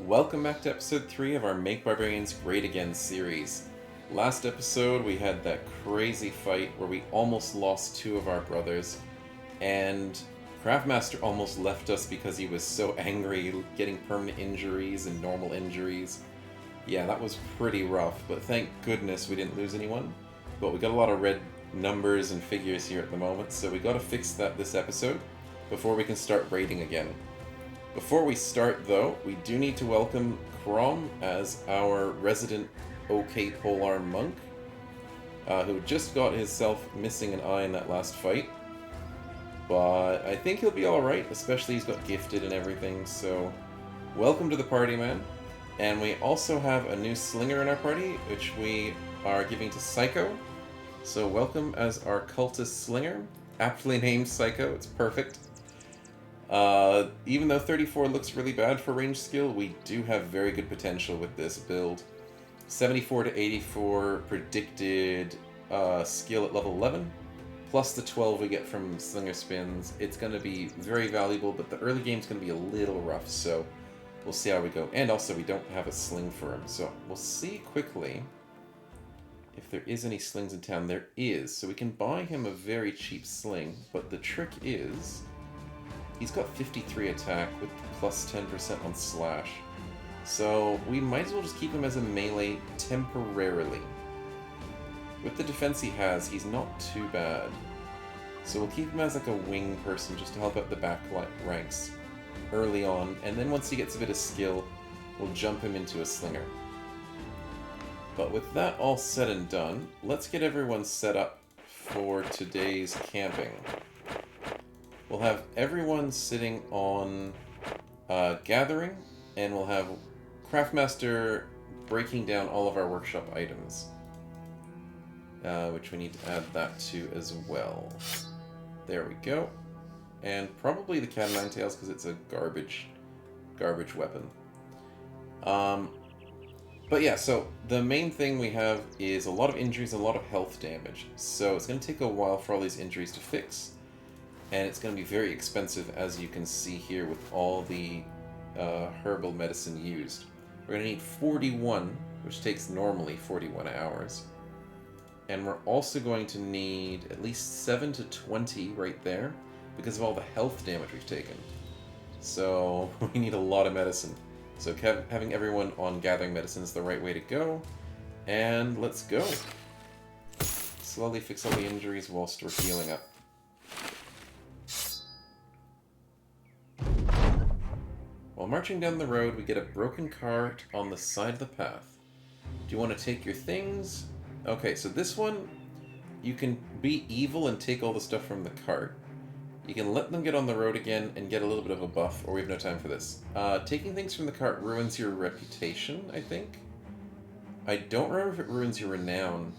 Welcome back to episode 3 of our Make Barbarians Great Again series. Last episode we had that crazy fight where we almost lost two of our brothers, and Craftmaster almost left us because he was so angry, getting permanent injuries and normal injuries. Yeah, that was pretty rough, but thank goodness we didn't lose anyone. But we got a lot of red numbers and figures here at the moment, so we gotta fix that this episode before we can start raiding again. Before we start, though, we do need to welcome Krom as our resident OK Polearm monk, who just got himself missing an eye in that last fight. But I think he'll be alright, especially he's got gifted and everything, so welcome to the party, man. And we also have a new slinger in our party, which we are giving to Psycho. So welcome as our cultist slinger, aptly named Psycho, it's perfect. Even though 34 looks really bad for range skill, we do have very good potential with this build. 74 to 84 predicted skill at level 11, plus the 12 we get from Slinger Spins. It's going to be very valuable, but the early game's going to be a little rough, so we'll see how we go. And also, we don't have a sling for him, so we'll see quickly if there is any slings in town. There is, so we can buy him a very cheap sling, but the trick is he's got 53 attack with plus 10% on slash. So we might as well just keep him as a melee temporarily. With the defense he has, he's not too bad. So we'll keep him as like a wing person just to help out the back ranks early on. And then once he gets a bit of skill, we'll jump him into a slinger. But with that all said and done, let's get everyone set up for today's camping. We'll have everyone sitting on gathering, and we'll have Craftmaster breaking down all of our workshop items, which we need to add that to as well. There we go. And probably the Cat o' Nine Tails because it's a garbage weapon. But yeah, so the main thing we have is a lot of injuries and a lot of health damage. So it's going to take a while for all these injuries to fix. And it's going to be very expensive, as you can see here with all the herbal medicine used. We're going to need 41, which takes normally 41 hours. And we're also going to need at least 7 to 20 right there, because of all the health damage we've taken. So we need a lot of medicine. So having everyone on gathering medicine is the right way to go. And let's go. Slowly fix all the injuries whilst we're healing up. While marching down the road, we get a broken cart on the side of the path. Do you want to take your things? Okay, so this one, you can be evil and take all the stuff from the cart. You can let them get on the road again and get a little bit of a buff, or we have no time for this. Taking things from the cart ruins your reputation, I think. I don't remember if it ruins your renown.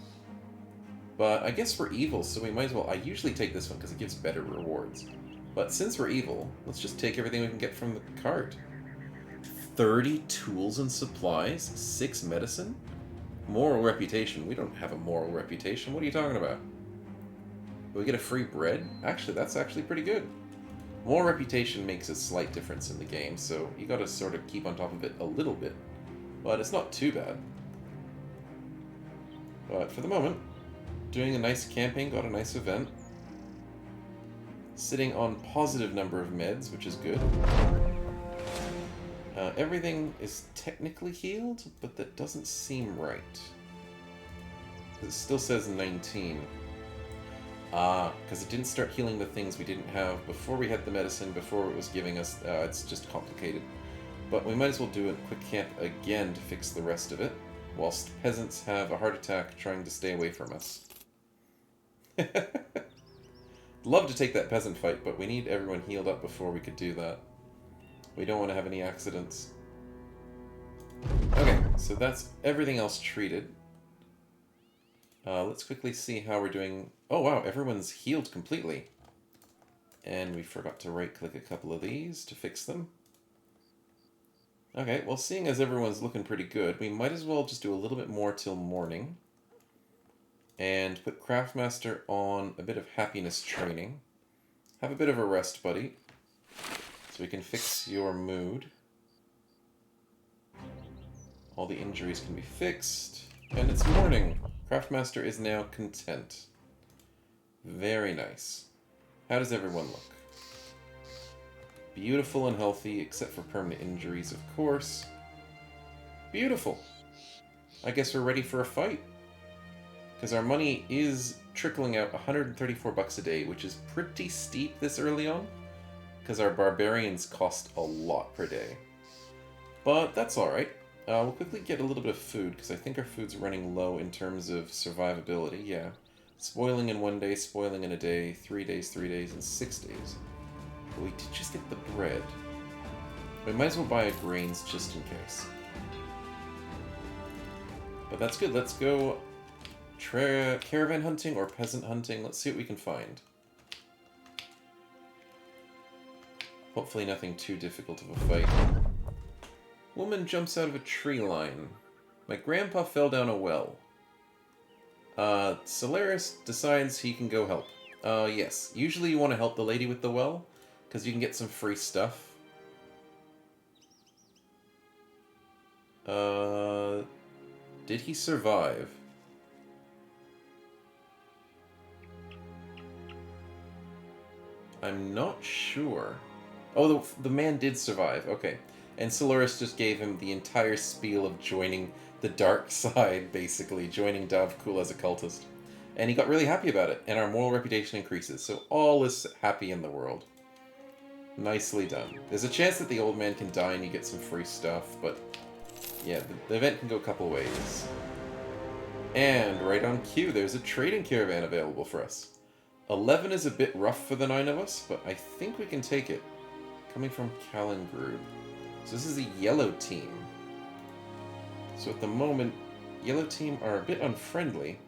But I guess we're evil, so we might as well. I usually take this one because it gives better rewards. But since we're evil, let's just take everything we can get from the cart. 30 tools and supplies, 6 medicine, moral reputation. We don't have a moral reputation. What are you talking about? Do we get a free bread? Actually, that's actually pretty good. Moral reputation makes a slight difference in the game, so you gotta sort of keep on top of it a little bit. But it's not too bad. But for the moment, doing a nice camping, got a nice event. Sitting on positive number of meds, which is good. Everything is technically healed, but that doesn't seem right. It still says 19. Because it didn't start healing the things we didn't have before we had the medicine, before it was giving us... it's just complicated. But we might as well do a quick camp again to fix the rest of it, whilst peasants have a heart attack trying to stay away from us. Love to take that peasant fight, but we need everyone healed up before we could do that. We don't want to have any accidents. Okay, so that's everything else treated. Let's quickly see how we're doing. Oh wow, everyone's healed completely. And we forgot to right-click a couple of these to fix them. Okay, well, seeing as everyone's looking pretty good, we might as well just do a little bit more till morning. And put Craftmaster on a bit of happiness training. Have a bit of a rest, buddy. So we can fix your mood. All the injuries can be fixed. And it's morning. Craftmaster is now content. Very nice. How does everyone look? Beautiful and healthy, except for permanent injuries, of course. Beautiful. I guess we're ready for a fight. Because our money is trickling out 134 bucks a day, which is pretty steep this early on. Because our barbarians cost a lot per day. But that's alright. We'll quickly get a little bit of food, because I think our food's running low in terms of survivability, yeah. Spoiling in 1 day, spoiling in a day, 3 days, 3 days, and 6 days. But we did just get the bread. We might as well buy grains just in case. But that's good, let's go caravan hunting or peasant hunting. Let's see what we can find. Hopefully nothing too difficult of a fight. Woman jumps out of a tree line. My grandpa fell down a well. Solaris decides he can go help. Yes. Usually you want to help the lady with the well, because you can get some free stuff. Did he survive? I'm not sure. Oh, the man did survive. Okay. And Solaris just gave him the entire spiel of joining the dark side, basically. Joining Davkul as a cultist. And he got really happy about it. And our moral reputation increases. So all is happy in the world. Nicely done. There's a chance that the old man can die and you get some free stuff. But yeah, the event can go a couple ways. And right on cue, there's a trading caravan available for us. 11 is a bit rough for the 9 of us, but I think we can take it. Coming from Kalengroup. So this is a yellow team. So at the moment, yellow team are a bit unfriendly,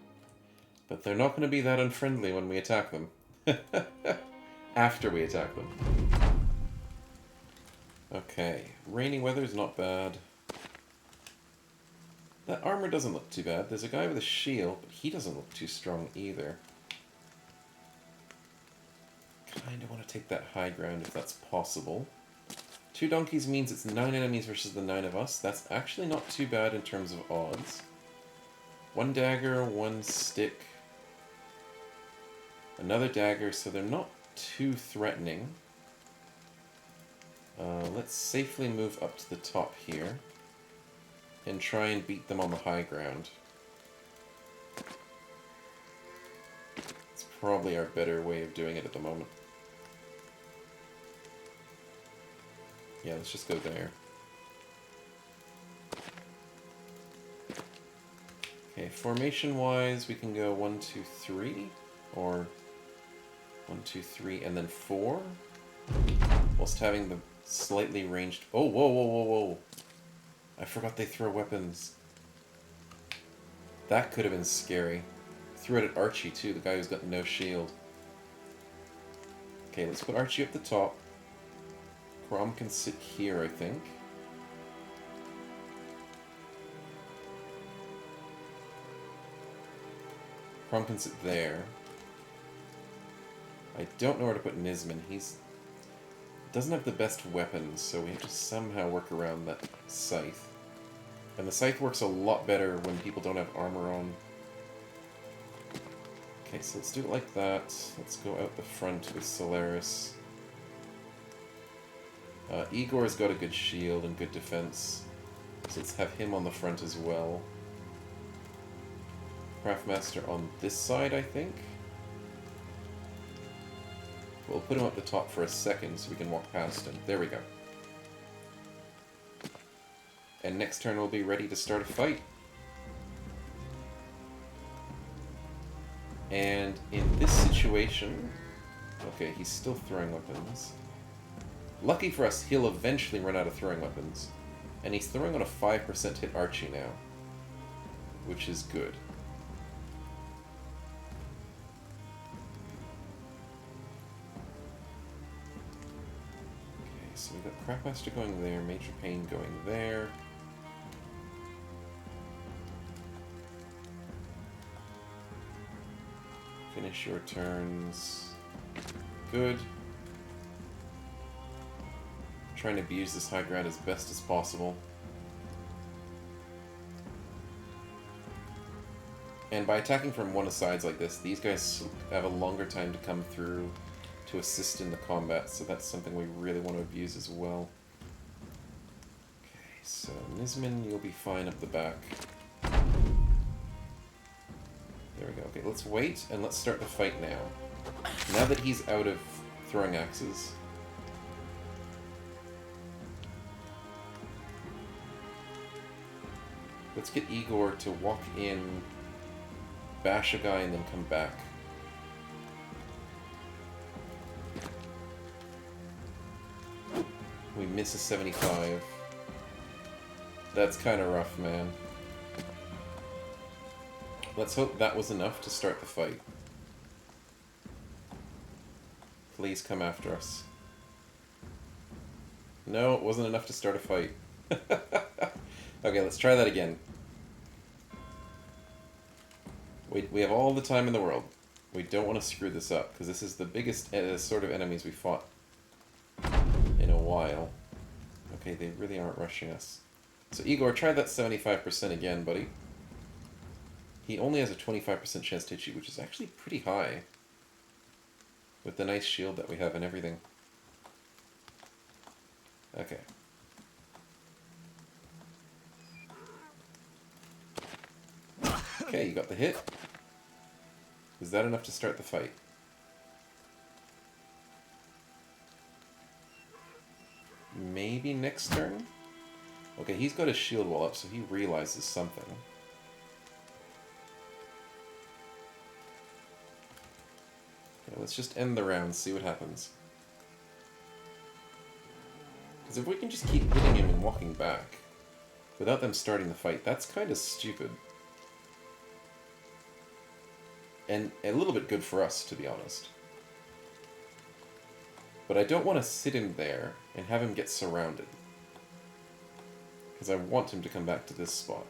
but they're not going to be that unfriendly when we attack them. After we attack them. Okay, rainy weather is not bad. That armor doesn't look too bad. There's a guy with a shield, but he doesn't look too strong either. Kinda want to take that high ground if that's possible. 2 donkeys means it's 9 enemies versus the 9 of us. That's actually not too bad in terms of odds. 1 dagger, 1 stick. Another dagger, so they're not too threatening. Let's safely move up to the top here. And try and beat them on the high ground. It's probably our better way of doing it at the moment. Yeah, let's just go there. Okay, formation-wise, we can go 1, 2, 3, or 1, 2, 3, and then 4, whilst having the slightly ranged... Oh, whoa, whoa, whoa, whoa! I forgot they throw weapons. That could have been scary. Threw it at Archie, too, the guy who's got no shield. Okay, let's put Archie up the top. Crom can sit here, I think. Crom can sit there. I don't know where to put Nisman. He's doesn't have the best weapons, so we have to somehow work around that scythe. And the scythe works a lot better when people don't have armor on. Okay, so let's do it like that. Let's go out the front with Solaris. Igor's got a good shield and good defense, so let's have him on the front as well. Craftmaster on this side, I think. We'll put him up the top for a second so we can walk past him. There we go. And next turn we'll be ready to start a fight. And in this situation... Okay, he's still throwing weapons. Lucky for us, he'll eventually run out of throwing weapons. And he's throwing on a 5% hit Archie now. Which is good. Okay, so we've got Craftmaster going there, Major Pain going there. Finish your turns. Good. Trying to abuse this high ground as best as possible. And by attacking from one of the sides like this, these guys have a longer time to come through to assist in the combat, so that's something we really want to abuse as well. Okay, so Nisman, you'll be fine up the back. There we go. Okay, let's wait, and let's start the fight now. Now that he's out of throwing axes. Let's get Igor to walk in, bash a guy, and then come back. We miss a 75. That's kind of rough, man. Let's hope that was enough to start the fight. Please come after us. No, it wasn't enough to start a fight. Okay, let's try that again. We have all the time in the world. We don't want to screw this up, because this is the biggest sort of enemies we fought in a while. Okay, they really aren't rushing us. So Igor, try that 75% again, buddy. He only has a 25% chance to hit you, which is actually pretty high. With the nice shield that we have and everything. Okay. Okay, you got the hit. Is that enough to start the fight? Maybe next turn? Okay, he's got his shield wall up, so he realizes something. Okay, let's just end the round, see what happens. Because if we can just keep hitting him and walking back, without them starting the fight, that's kind of stupid. And a little bit good for us, to be honest. But I don't want to sit him there and have him get surrounded. Because I want him to come back to this spot.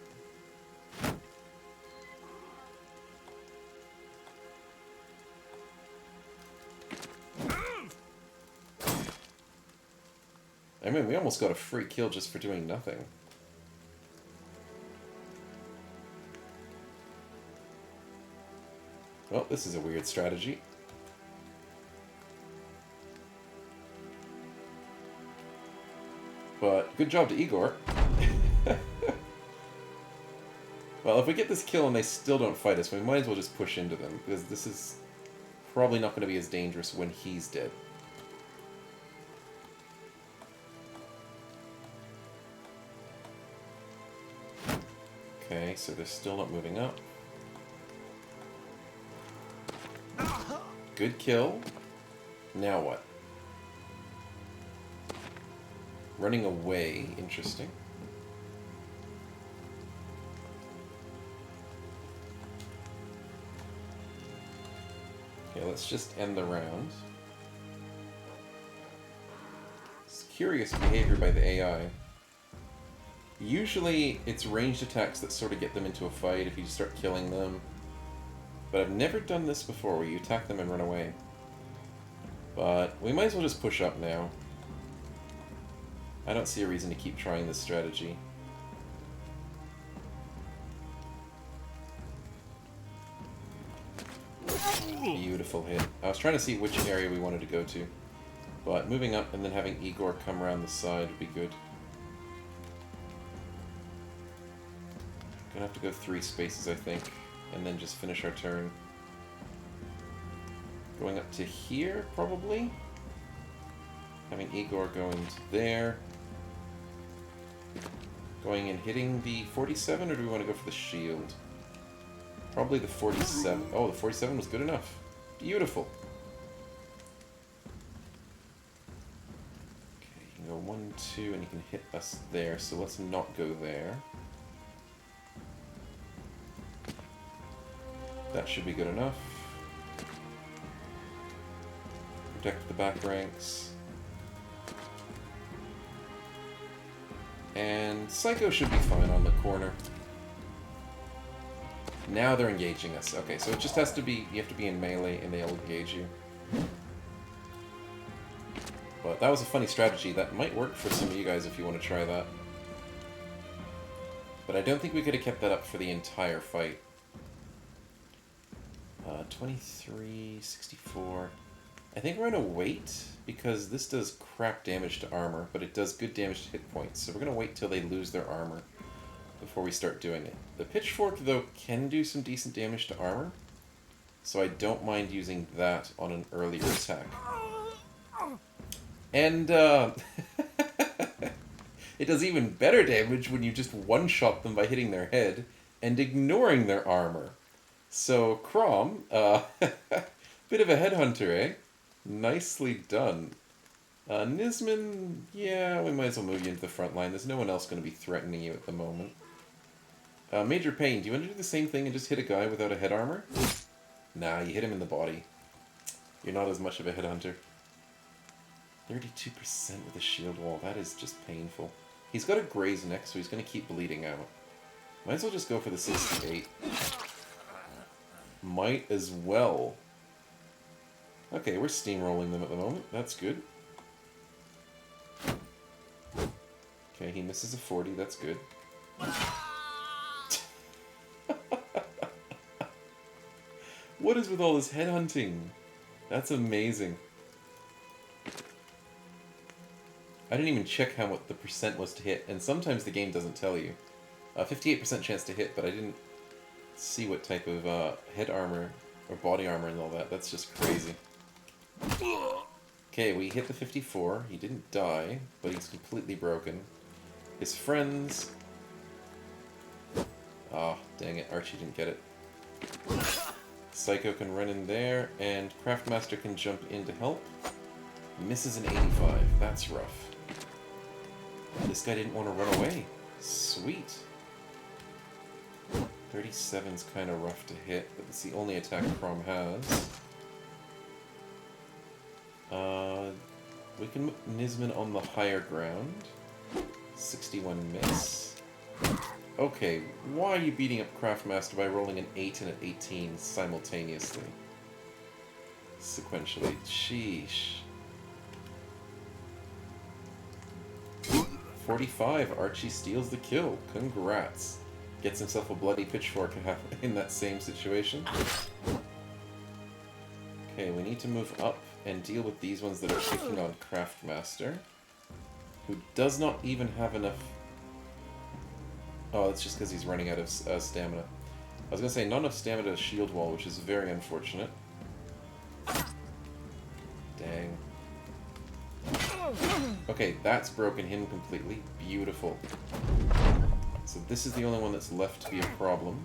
I mean, we almost got a free kill just for doing nothing. Well, this is a weird strategy. But good job to Igor. Well, if we get this kill and they still don't fight us, we might as well just push into them, because this is probably not going to be as dangerous when he's dead. Okay, so they're still not moving up. Good kill. Now what? Running away. Interesting. Okay, let's just end the round. It's curious behavior by the AI. Usually, it's ranged attacks that sort of get them into a fight if you start killing them. But I've never done this before, where you attack them and run away. But we might as well just push up now. I don't see a reason to keep trying this strategy. Beautiful hit. I was trying to see which area we wanted to go to. But moving up and then having Igor come around the side would be good. Gonna have to go 3 spaces, I think. And then just finish our turn. Going up to here, probably? Having Igor going to there. Going and hitting the 47, or do we want to go for the shield? Probably the 47. Oh, the 47 was good enough. Beautiful. Okay, you can go 1, 2, and you can hit us there, so let's not go there. That should be good enough. Protect the back ranks. And Psycho should be fine on the corner. Now they're engaging us. Okay, so it just has to be, you have to be in melee and they'll engage you. But that was a funny strategy. That might work for some of you guys if you want to try that. But I don't think we could have kept that up for the entire fight. 23, 64. I think we're going to wait, because this does crap damage to armor, but it does good damage to hit points. So we're going to wait till they lose their armor before we start doing it. The pitchfork, though, can do some decent damage to armor, so I don't mind using that on an earlier attack. And, it does even better damage when you just one-shot them by hitting their head and ignoring their armor. So, Crom, bit of a headhunter, eh? Nicely done. Nisman, yeah, we might as well move you into the front line. There's no one else going to be threatening you at the moment. Major Pain, do you want to do the same thing and just hit a guy without a head armor? Nah, you hit him in the body. You're not as much of a headhunter. 32% with a shield wall, that is just painful. He's got a grazed neck, so he's going to keep bleeding out. Might as well just go for the 68. Might as well. Okay, we're steamrolling them at the moment. That's good. Okay, he misses a 40. That's good. What is with all this headhunting? That's amazing. I didn't even check how what the percent was to hit, and sometimes the game doesn't tell you. 58% chance to hit, but I didn't see what type of head armor or body armor and all that. That's just crazy. Okay, we hit the 54. He didn't die, but he's completely broken. His friends... Ah, dang it, Archie didn't get it. Psycho can run in there, and Craftmaster can jump in to help. Misses an 85. That's rough. This guy didn't want to run away. Sweet. 37's kind of rough to hit, but it's the only attack Crom has. We can put Nisman on the higher ground. 61 miss. Okay, why are you beating up Craftmaster by rolling an 8 and an 18 simultaneously? Sequentially. Sheesh. 45. Archie steals the kill. Congrats. Gets himself a bloody pitchfork in that same situation. Okay, we need to move up and deal with these ones that are picking on Craftmaster, who does not even have enough... Oh, that's just because he's running out of stamina. I was going to say, not enough stamina to shield wall, which is very unfortunate. Dang. Okay, that's broken him completely. Beautiful. So this is the only one that's left to be a problem.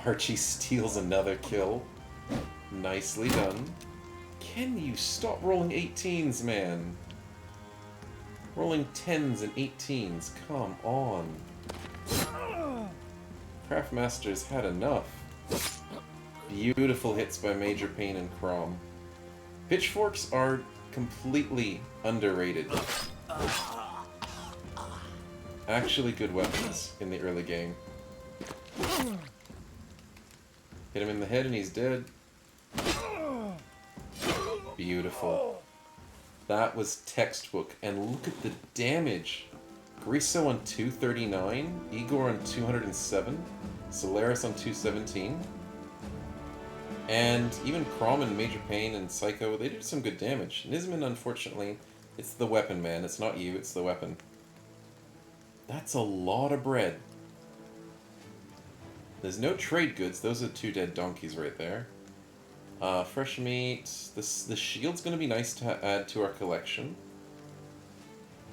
Archie steals another kill. Nicely done. Can you stop rolling 18s, man? Rolling 10s and 18s. Come on. Craftmaster's had enough. Beautiful hits by Major Pain and Crom. Pitchforks are completely underrated. Actually good weapons in the early game. Hit him in the head and he's dead. Beautiful. That was textbook. And look at the damage. Griso on 239, Igor on 207, Solaris on 217. And even Crom and Major Pain and Psycho, they did some good damage. Nisman, unfortunately, it's the weapon, man. It's not you, it's the weapon. That's a lot of bread. There's no trade goods. Those are 2 dead donkeys right there. Fresh meat. The shield's going to be nice to add to our collection.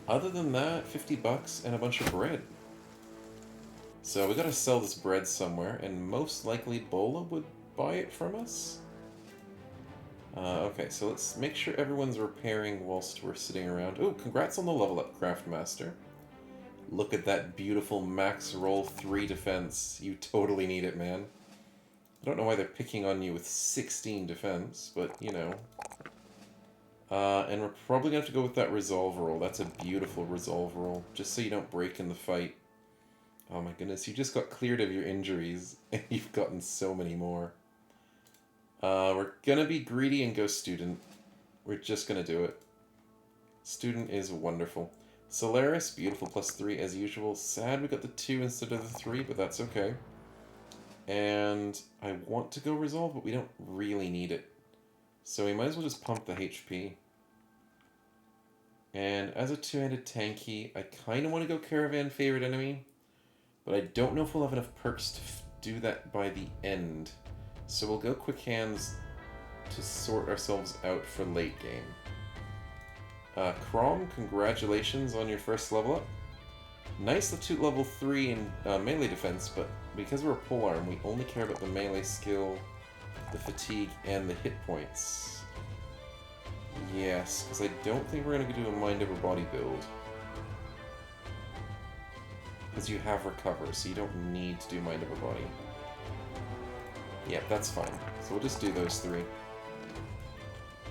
Other than that, 50 bucks and a bunch of bread. So we got to sell this bread somewhere, and most likely Bola would buy it from us. Okay, so let's make sure everyone's repairing whilst we're sitting around. Oh, congrats on the level up, Craftmaster. Look at that beautiful max roll 3 defense. You totally need it, man. I don't know why they're picking on you with 16 defense, but, you know. And we're probably going to have to go with that resolve roll. That's a beautiful resolve roll, just so you don't break in the fight. Oh my goodness, you just got cleared of your injuries, and you've gotten so many more. We're going to be greedy and go student. We're just going to do it. Student is wonderful. Solaris, beautiful, +3 as usual. Sad we got the 2 instead of the 3, but that's okay. And I want to go resolve, but we don't really need it. So we might as well just pump the HP. And as a 2-handed tanky, I kind of want to go Caravan Favorite Enemy, but I don't know if we'll have enough perks to do that by the end. So we'll go Quick Hands to sort ourselves out for late game. Crom, congratulations on your first level up. Nice to level 3 in melee defense, but because we're a polearm, we only care about the melee skill, the fatigue, and the hit points. Yes, because I don't think we're going to do a mind over body build. Because you have recover, so you don't need to do mind over body. Yeah, that's fine. So we'll just do those 3.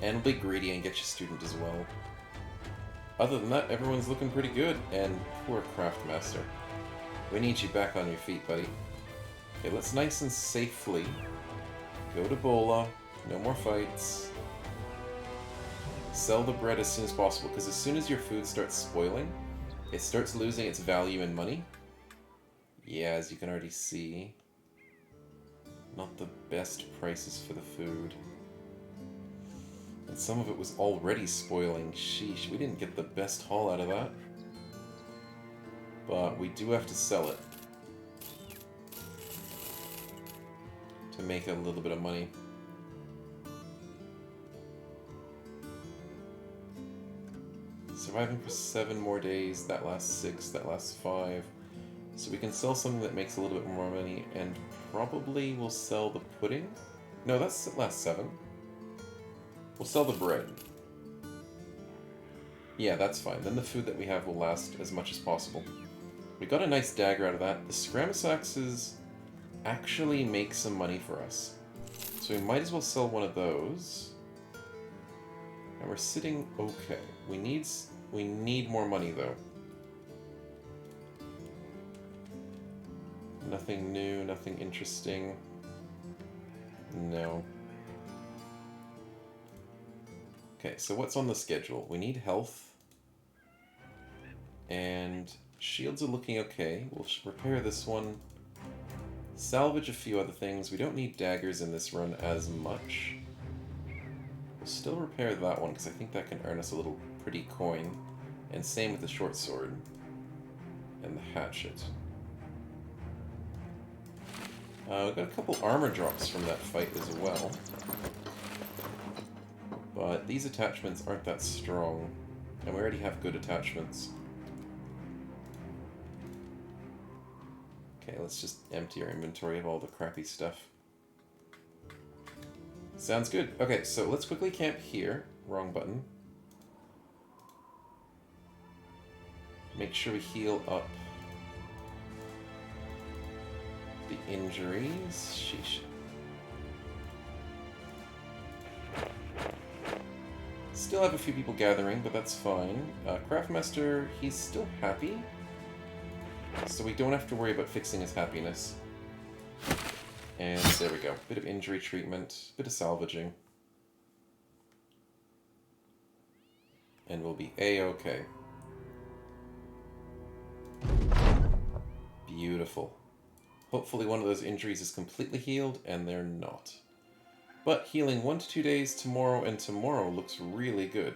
And we'll be greedy and get you student as well. Other than that, everyone's looking pretty good, and poor Craftmaster. We need you back on your feet, buddy. Okay, let's nice and safely go to Bola, no more fights. Sell the bread as soon as possible, because as soon as your food starts spoiling, it starts losing its value in money. Yeah, as you can already see. Not the best prices for the food. And some of it was already spoiling. Sheesh, we didn't get the best haul out of that. But we do have to sell it to make a little bit of money. Surviving for 7 more days, that lasts 6, that lasts 5. So we can sell something that makes a little bit more money, and probably we'll sell the pudding. No, that lasts 7. We'll sell the bread. Yeah, that's fine. Then the food that we have will last as much as possible. We got a nice dagger out of that. The Scramasaxes actually make some money for us. So we might as well sell one of those. And we're sitting okay. We need more money though. Nothing new, nothing interesting. No. Okay, so what's on the schedule? We need health. And shields are looking okay. We'll repair this one. Salvage a few other things. We don't need daggers in this run as much. We'll still repair that one, because I think that can earn us a little pretty coin. And same with the short sword. And the hatchet. We got a couple armor drops from that fight as well. But these attachments aren't that strong. And we already have good attachments. Okay, let's just empty our inventory of all the crappy stuff. Sounds good. Okay, so let's quickly camp here. Wrong button. Make sure we heal up the injuries. Sheesh. Still have a few people gathering, but that's fine. Craftmaster, he's still happy. So we don't have to worry about fixing his happiness. And there we go. Bit of injury treatment, bit of salvaging. And we'll be A-okay. Beautiful. Hopefully one of those injuries is completely healed, and they're not. But healing 1 to 2 days tomorrow and tomorrow looks really good.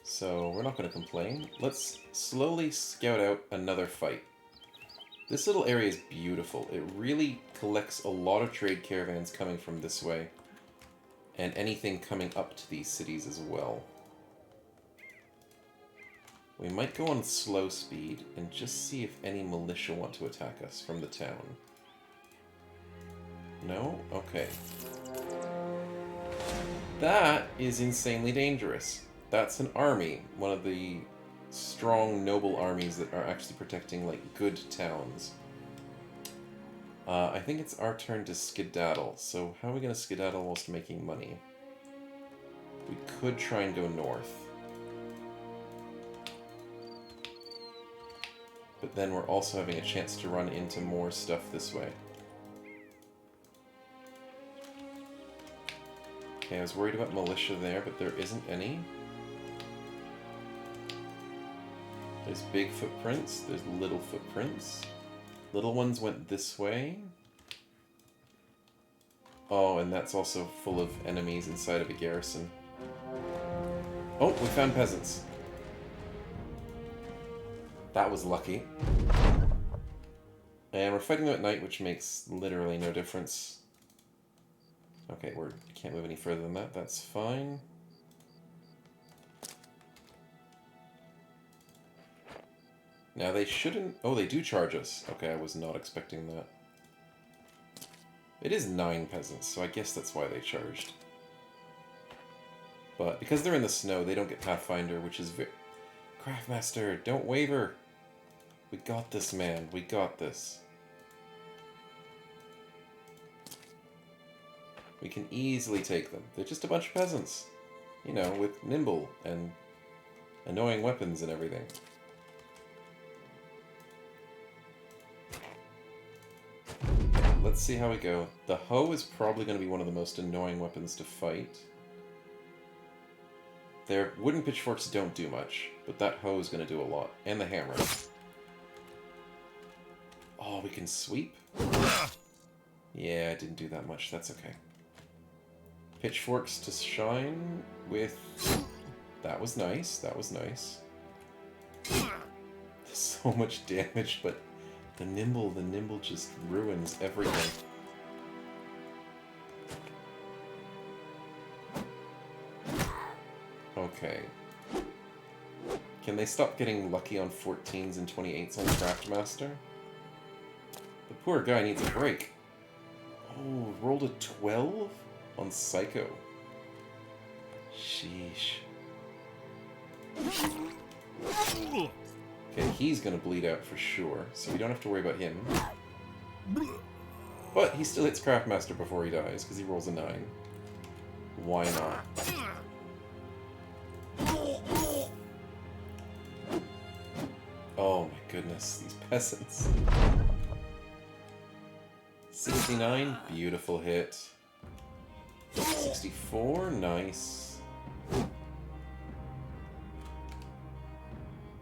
So we're not going to complain. Let's slowly scout out another fight. This little area is beautiful. It really collects a lot of trade caravans coming from this way. And anything coming up to these cities as well. We might go on slow speed and just see if any militia want to attack us from the town. No? Okay. That is insanely dangerous. That's an army. One of the strong, noble armies that are actually protecting, like, good towns. I think it's our turn to skedaddle. So how are we going to skedaddle whilst making money? We could try and go north. But then we're also having a chance to run into more stuff this way. Okay, I was worried about militia there, but there isn't any. There's big footprints, there's little footprints. Little ones went this way. Oh, and that's also full of enemies inside of a garrison. Oh, we found peasants. That was lucky. And we're fighting them at night, which makes literally no difference. Okay, we can't move any further than that. That's fine. Now they shouldn't... Oh, they do charge us. Okay, I was not expecting that. It is 9 peasants, so I guess that's why they charged. But because they're in the snow, they don't get Pathfinder, which is very... Craftmaster, don't waver! We got this, man. We got this. We can easily take them. They're just a bunch of peasants. You know, with nimble and annoying weapons and everything. Let's see how we go. The hoe is probably going to be one of the most annoying weapons to fight. Their wooden pitchforks don't do much, but that hoe is going to do a lot. And the hammer. Oh, we can sweep? Yeah, I didn't do that much. That's okay. Pitchforks to shine with... That was nice. That was nice. So much damage, but the nimble just ruins everything. Okay. Can they stop getting lucky on 14s and 28s on Craftmaster? The poor guy needs a break. Oh, rolled a 12 on Psycho. Sheesh. Okay, he's gonna bleed out for sure, so we don't have to worry about him. But he still hits Craftmaster before he dies, because he rolls a 9. Why not? Oh my goodness, these peasants. 69, beautiful hit. 64, nice.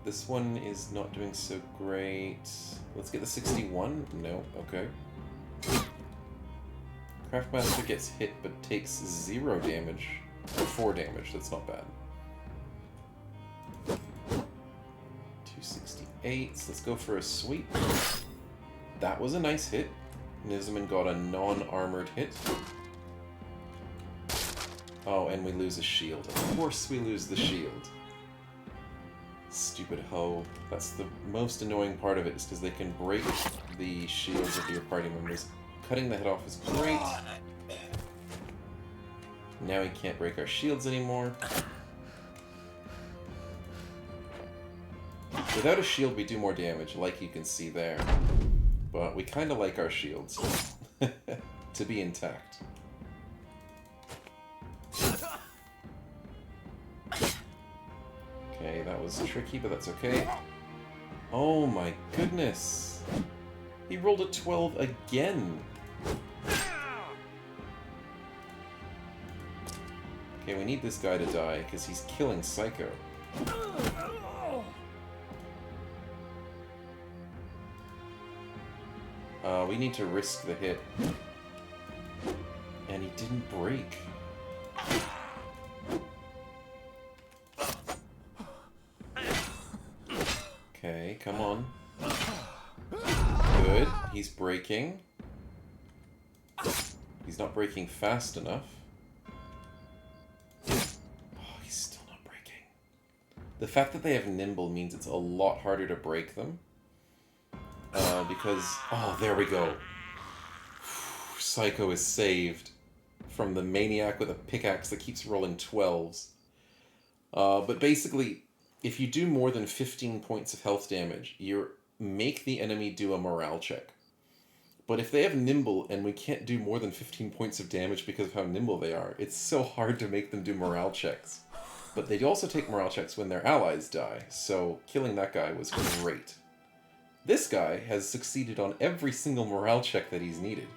This one is not doing so great. Let's get the 61. No, okay. Craftmaster gets hit but takes 0 damage. Or 4 damage, that's not bad. 268, so let's go for a sweep. That was a nice hit. Nizman got a non-armored hit. Oh, and we lose a shield. Of course we lose the shield. Stupid hoe. That's the most annoying part of it, is because they can break the shields of your party members. Cutting the head off is great. Now he can't break our shields anymore. Without a shield we do more damage, like you can see there. But we kind of like our shields to be intact. Okay, that was tricky, but that's okay. Oh my goodness! He rolled a 12 again! Okay, we need this guy to die, because he's killing Psycho. We need to risk the hit. And he didn't break. Okay, come on. Good. He's breaking. He's not breaking fast enough. Oh, he's still not breaking. The fact that they have nimble means it's a lot harder to break them. Because... Oh, there we go. Psycho is saved from the maniac with a pickaxe that keeps rolling 12s. But basically, if you do more than 15 points of health damage, you make the enemy do a morale check. But if they have nimble and we can't do more than 15 points of damage because of how nimble they are, it's so hard to make them do morale checks. But they also take morale checks when their allies die, so killing that guy was great. This guy has succeeded on every single morale check that he's needed,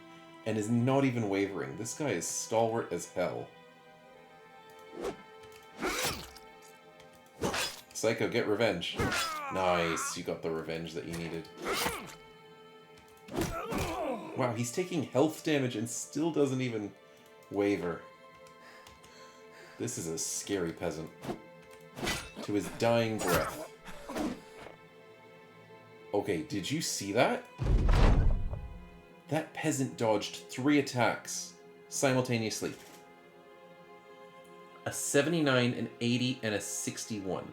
and is not even wavering. This guy is stalwart as hell. Psycho, get revenge. Nice, you got the revenge that you needed. Wow, he's taking health damage and still doesn't even waver. This is a scary peasant. To his dying breath. Okay, did you see that? That peasant dodged 3 attacks simultaneously. A 79, an 80, and a 61.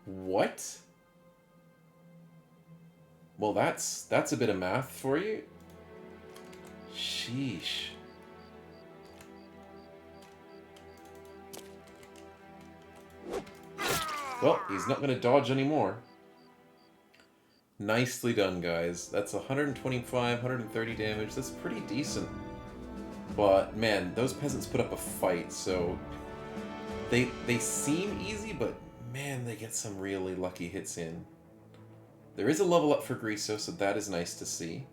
What? Well, that's a bit of math for you. Sheesh. Well, he's not going to dodge anymore. Nicely done, guys. That's 125, 130 damage. That's pretty decent. But, man, those peasants put up a fight, so... They seem easy, but, man, they get some really lucky hits in. There is a level up for Griso, so that is nice to see.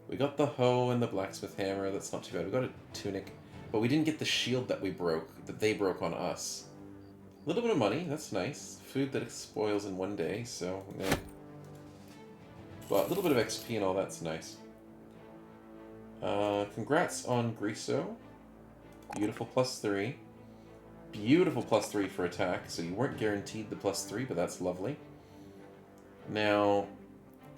We got the hoe and the blacksmith hammer. That's not too bad. We got a tunic. But we didn't get the shield that we broke, that they broke on us. A little bit of money. That's nice. Food that spoils in 1 day, so, eh. But a little bit of XP and all that's nice. Congrats on Griso. Beautiful +3. Beautiful +3 for attack, so you weren't guaranteed the +3, but that's lovely. Now,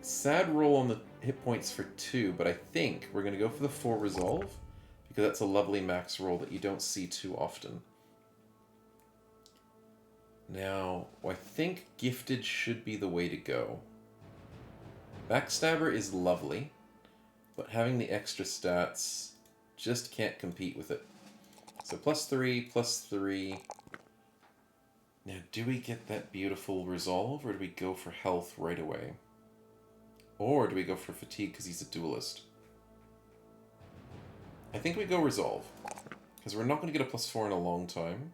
sad roll on the hit points for 2, but I think we're going to go for the 4 resolve, because that's a lovely max roll that you don't see too often. Now, I think gifted should be the way to go. Backstabber is lovely, but having the extra stats just can't compete with it. So +3, +3. Now, do we get that beautiful resolve, or do we go for health right away? Or do we go for fatigue because he's a duelist? I think we go resolve, because we're not going to get a +4 in a long time.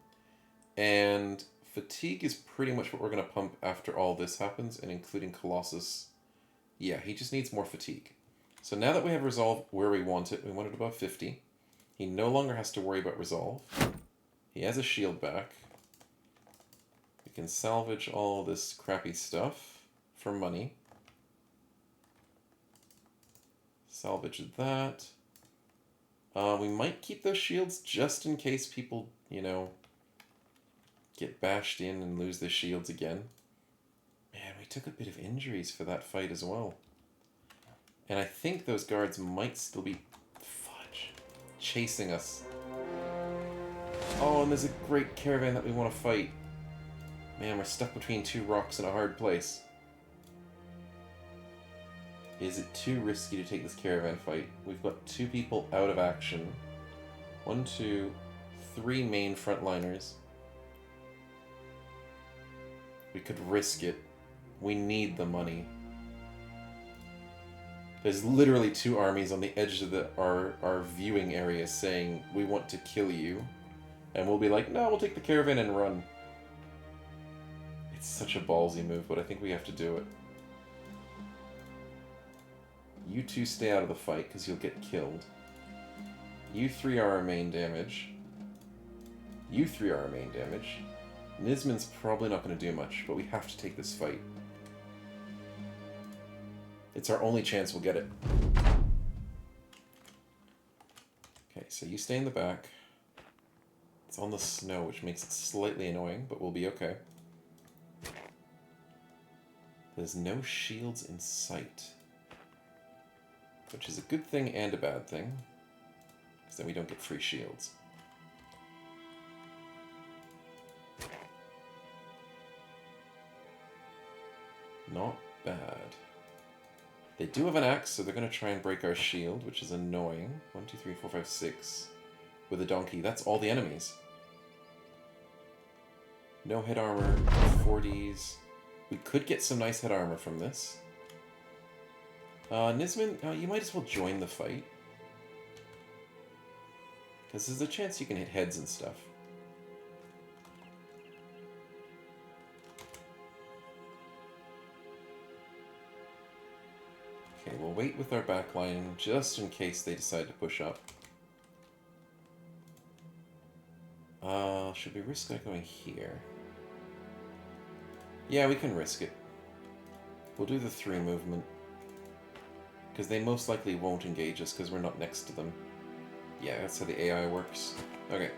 And fatigue is pretty much what we're going to pump after all this happens, and including Colossus. Yeah, he just needs more fatigue. So now that we have resolve where we want it above 50. He no longer has to worry about resolve. He has a shield back. We can salvage all this crappy stuff for money. Salvage that. We might keep those shields just in case people, you know, get bashed in and lose their shields again. Man, we took a bit of injuries for that fight as well. And I think those guards might still be chasing us. Oh, and there's a great caravan that we want to fight. Man, we're stuck between 2 rocks in a hard place. Is it too risky to take this caravan fight? We've got 2 people out of action. 1, 2, 3 main frontliners. We could risk it. We need the money. There's literally 2 armies on the edge of our viewing area saying, we want to kill you. And we'll be like, no, we'll take the caravan and run. It's such a ballsy move, but I think we have to do it. You 2 stay out of the fight, because you'll get killed. You 3 are our main damage. You 3 are our main damage. Nisman's probably not going to do much, but we have to take this fight. It's our only chance we'll get it. Okay, so you stay in the back. It's on the snow, which makes it slightly annoying, but we'll be okay. There's no shields in sight. Which is a good thing and a bad thing. Because then we don't get free shields. Not bad. They do have an axe, so they're going to try and break our shield, which is annoying. 1, 2, 3, 4, 5, 6. With a donkey. That's all the enemies. No head armor. 40s. We could get some nice head armor from this. Nisman, you might as well join the fight. Because there's a chance you can hit heads and stuff. Okay, we'll wait with our backline just in case they decide to push up. Should we risk going here? Yeah, we can risk it. We'll do the 3 movement. Because they most likely won't engage us because we're not next to them. Yeah, that's how the AI works. Okay.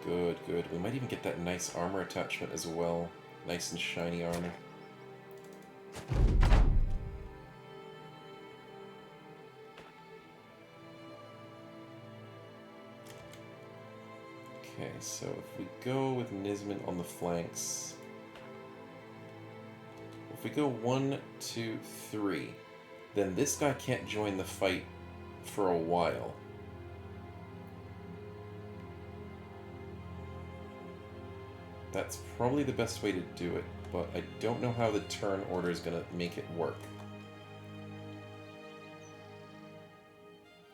Good, good. We might even get that nice armor attachment as well. Nice and shiny armor. Okay, so if we go with Nisman on the flanks... If we go 1, 2, 3, then this guy can't join the fight for a while. That's probably the best way to do it, but I don't know how the turn order is going to make it work.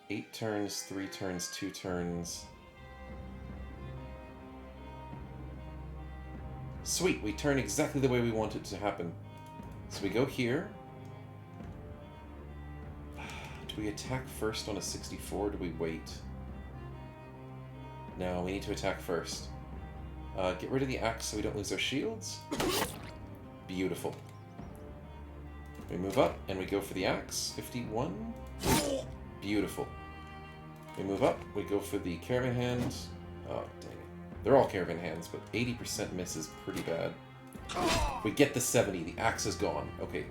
8 turns, 3 turns, 2 turns. Sweet, we turn exactly the way we want it to happen. So we go here. Do we attack first on a 64 or do we wait? No, we need to attack first. Get rid of the axe so we don't lose our shields. Beautiful. We move up and we go for the axe. 51. Beautiful. We move up, we go for the caravan hand. Oh, dang it. They're all caravan hands, but 80% miss is pretty bad. We get the 70. The axe is gone. Okay.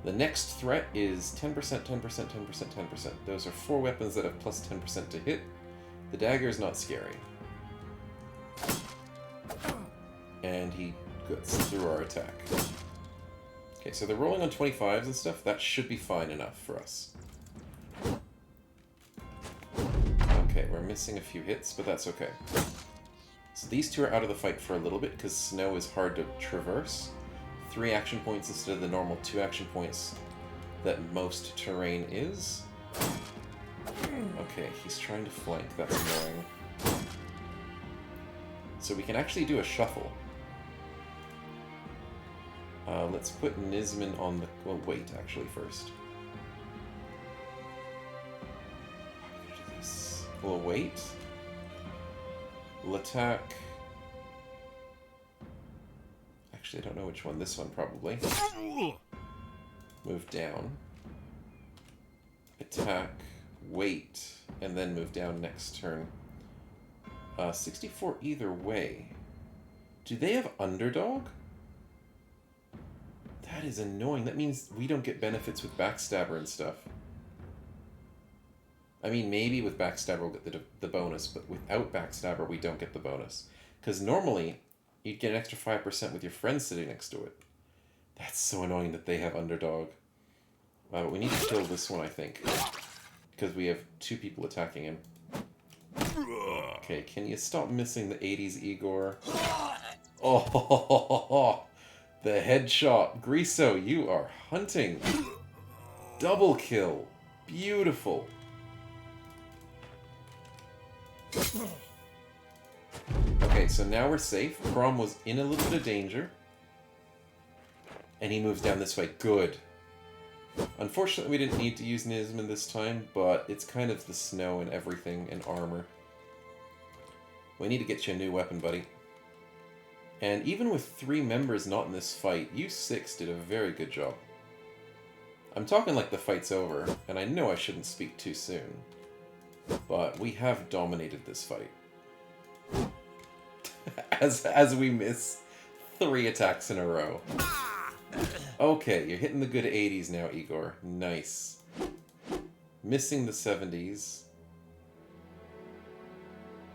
The next threat is 10%, 10%, 10%, 10%. Those are 4 weapons that have plus 10% to hit. The dagger is not scary. And he gets through our attack. Okay, so they're rolling on 25s and stuff. That should be fine enough for us. Okay, we're missing a few hits, but that's okay. So these two are out of the fight for a little bit because snow is hard to traverse. 3 action points instead of the normal 2 action points that most terrain is. Okay, he's trying to flank. That's annoying. So we can actually do a shuffle. Let's put Nisman on the... Well, wait, actually, first. How are we gonna do this? We'll wait. We'll attack... Actually, I don't know which one. This one, probably. Move down. Attack. Wait. And then move down next turn. 64 either way. Do they have underdog? That is annoying. That means we don't get benefits with Backstabber and stuff. I mean, maybe with Backstabber we'll get the bonus, but without Backstabber we don't get the bonus. Because normally, you'd get an extra 5% with your friend sitting next to it. That's so annoying that they have underdog. But we need to kill this one, I think. Because we have 2 people attacking him. Okay, can you stop missing the 80s, Igor? Oh, the headshot. Griso, you are hunting. Double kill. Beautiful. Okay, so now we're safe. Crom was in a little bit of danger. And he moves down this way. Good. Unfortunately, we didn't need to use Nisman this time, but it's kind of the snow and everything and armor. We need to get you a new weapon, buddy. And even with 3 members not in this fight, you 6 did a very good job. I'm talking like the fight's over, and I know I shouldn't speak too soon. But we have dominated this fight. as we miss 3 attacks in a row. Okay, you're hitting the good 80s now, Igor. Nice. Missing the 70s.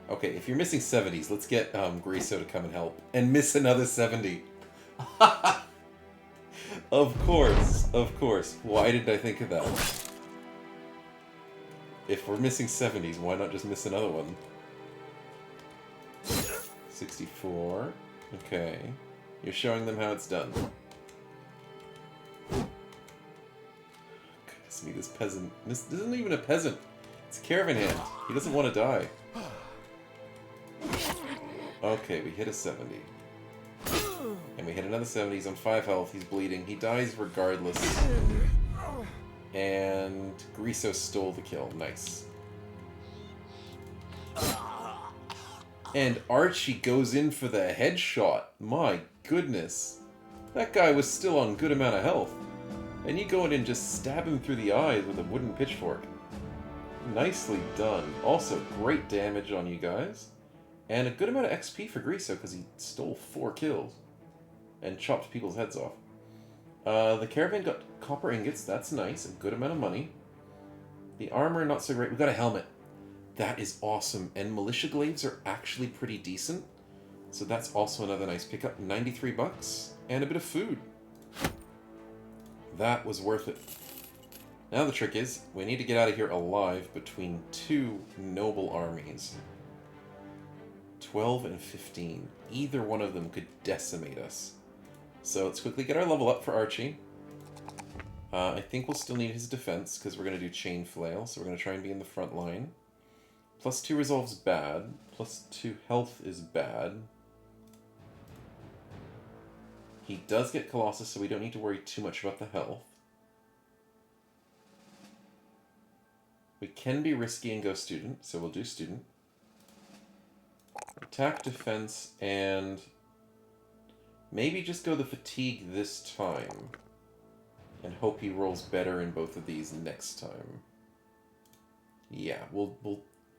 Okay, if you're missing 70s, let's get Griso to come and help. And miss another 70. Of course, of course. Why didn't I think of that? If we're missing 70s, why not just miss another one? 64. Okay. You're showing them how it's done. Goodness me, this peasant. This isn't even a peasant. It's a caravan hand. He doesn't want to die. Okay, we hit a 70. And we hit another 70. He's on 5 health. He's bleeding. He dies regardless. And Griso stole the kill. Nice. And Archie goes in for the headshot. My goodness. That guy was still on good amount of health. And you go in and just stab him through the eyes with a wooden pitchfork. Nicely done. Also, great damage on you guys. And a good amount of XP for Griso because he stole 4 kills. And chopped people's heads off. The caravan got copper ingots. That's nice. A good amount of money. The armor, not so great. We got a helmet. That is awesome. And militia glaives are actually pretty decent. So that's also another nice pickup. 93 bucks. And a bit of food. That was worth it. Now the trick is, we need to get out of here alive between 2 noble armies. 12 and 15. Either one of them could decimate us. So let's quickly get our level up for Archie. I think we'll still need his defense, because we're going to do chain flail, so we're going to try and be in the front line. +2 resolve's bad. +2 health is bad. He does get Colossus, so we don't need to worry too much about the health. We can be risky and go student, so we'll do student. Attack, defense, and maybe just go the fatigue this time. And hope he rolls better in both of these next time. Yeah, we'll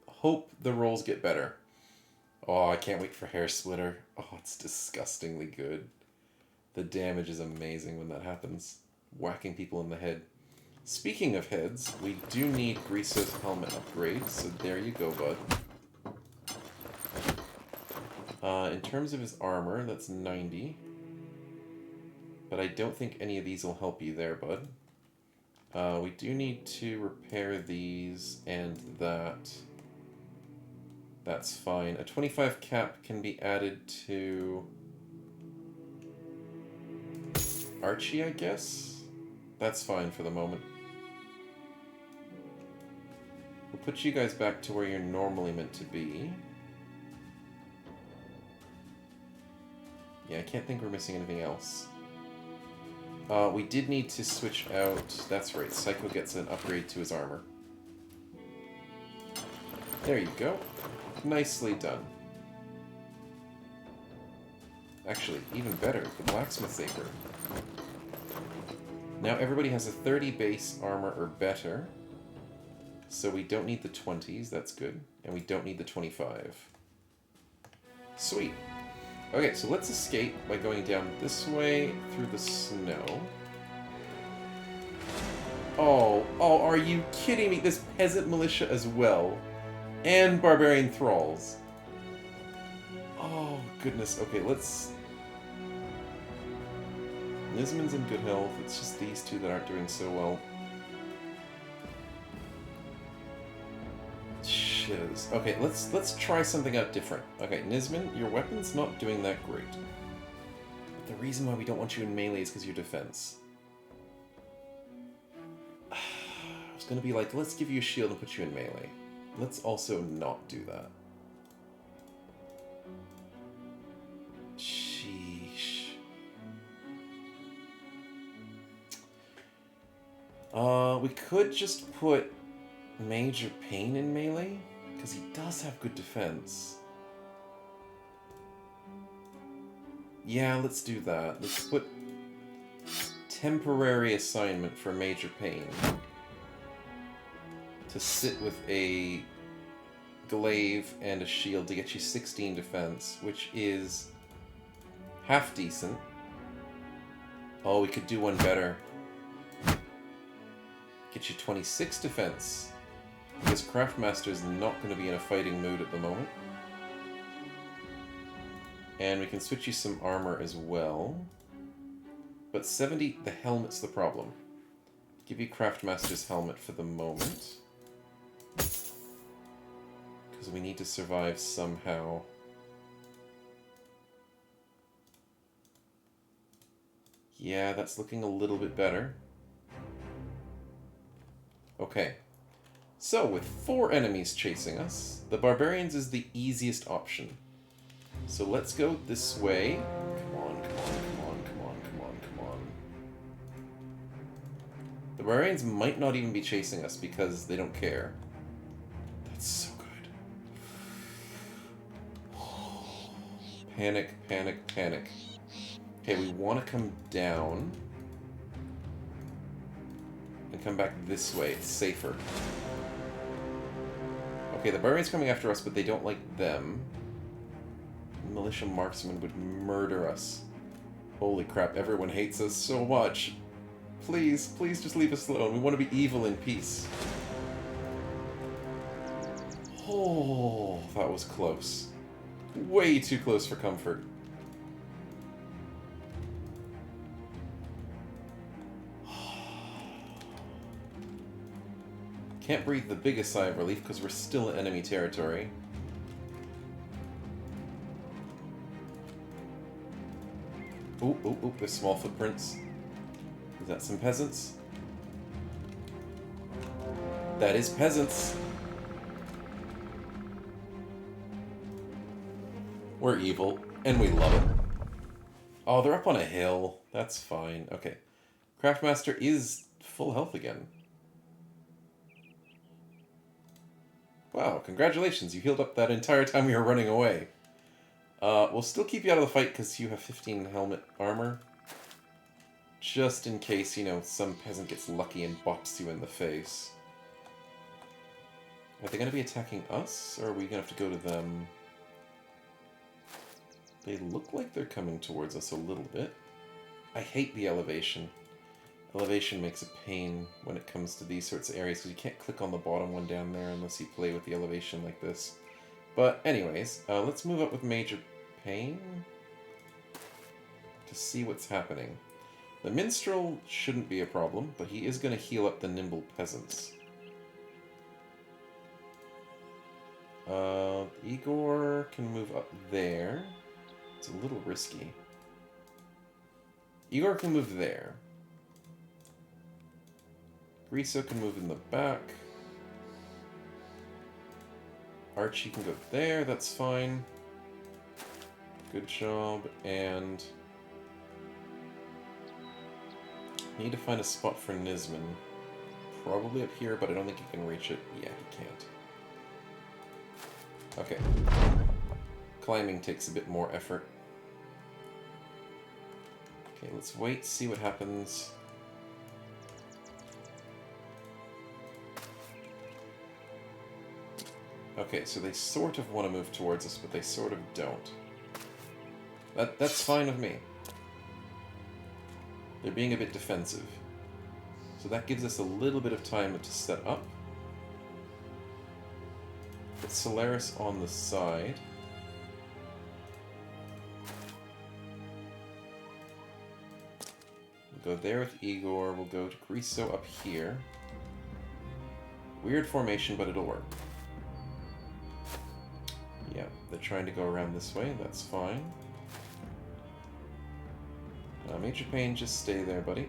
hope the rolls get better. Oh, I can't wait for Hair Splitter. Oh, it's disgustingly good. The damage is amazing when that happens. Whacking people in the head. Speaking of heads, we do need Griso's helmet upgrade, so there you go, bud. In terms of his armor, that's 90. But I don't think any of these will help you there, bud. We do need to repair these and that. That's fine. A 25 cap can be added to Archie, I guess? That's fine for the moment. We'll put you guys back to where you're normally meant to be. Yeah, I can't think we're missing anything else. We did need to switch out... That's right, Psycho gets an upgrade to his armor. There you go. Nicely done. Actually, even better, the Blacksmith's Apron. Now everybody has a 30 base armor or better. So we don't need the 20s, that's good. And we don't need the 25. Sweet. Okay, so let's escape by going down this way through the snow. Oh, are you kidding me? This peasant militia as well. And barbarian thralls. Oh, goodness. Okay, let's... Nisman's in good health. It's just these two that aren't doing so well. Shiz. Okay, let's try something out different. Okay, Nisman, your weapon's not doing that great. But the reason why we don't want you in melee is because of your defense. I was gonna be like, let's give you a shield and put you in melee. Let's also not do that. Sheesh. We could just put Major Pain in melee, because he does have good defense. Yeah, let's do that. Let's put temporary assignment for Major Pain to sit with a glaive and a shield to get you 16 defense, which is half decent. Oh, we could do one better. Get you 26 defense. Because Craftmaster is not going to be in a fighting mood at the moment. And we can switch you some armor as well. But 70, the helmet's the problem. Give you Craftmaster's helmet for the moment. Because we need to survive somehow. Yeah, that's looking a little bit better. Okay. So, with 4 enemies chasing us, the Barbarians is the easiest option. So let's go this way. Come on, come on, come on, come on, come on, come on. The Barbarians might not even be chasing us because they don't care. That's so good. Panic, panic, panic. Okay, we want to come down. And come back this way. It's safer. Okay, the Barbarians coming after us, but they don't like them. Militia marksmen would murder us. Holy crap, everyone hates us so much. Please, please just leave us alone. We want to be evil in peace. Oh, that was close. Way too close for comfort. Can't breathe the biggest sigh of relief because we're still in enemy territory. Ooh, ooh, ooh, there's small footprints. Is that some peasants? That is peasants. We're evil, and we love it. Oh, they're up on a hill. That's fine. Okay. Craftmaster is full health again. Wow, congratulations. You healed up that entire time you were running away. We'll still keep you out of the fight because you have 15 helmet armor. Just in case, you know, some peasant gets lucky and bops you in the face. Are they going to be attacking us, or are we going to have to go to them? They look like they're coming towards us a little bit. I hate the elevation. Elevation makes a pain when it comes to these sorts of areas, because you can't click on the bottom one down there unless you play with the elevation like this. But anyways, let's move up with Major Pain to see what's happening. The Minstrel shouldn't be a problem, but he is going to heal up the Nimble Peasants. Igor can move up there. It's a little risky. Igor can move there. Griso can move in the back. Archie can go there, that's fine. Good job, and... need to find a spot for Nisman. Probably up here, but I don't think he can reach it. Yeah, he can't. Okay. Climbing takes a bit more effort. Okay, let's wait, see what happens. Okay, so they sort of want to move towards us, but they sort of don't. That's fine with me. They're being a bit defensive. So that gives us a little bit of time to set up. Put Solaris on the side. We'll go there with Igor. We'll go to Griso up here. Weird formation, but it'll work. Yeah, they're trying to go around this way. That's fine. Major Pain, just stay there, buddy.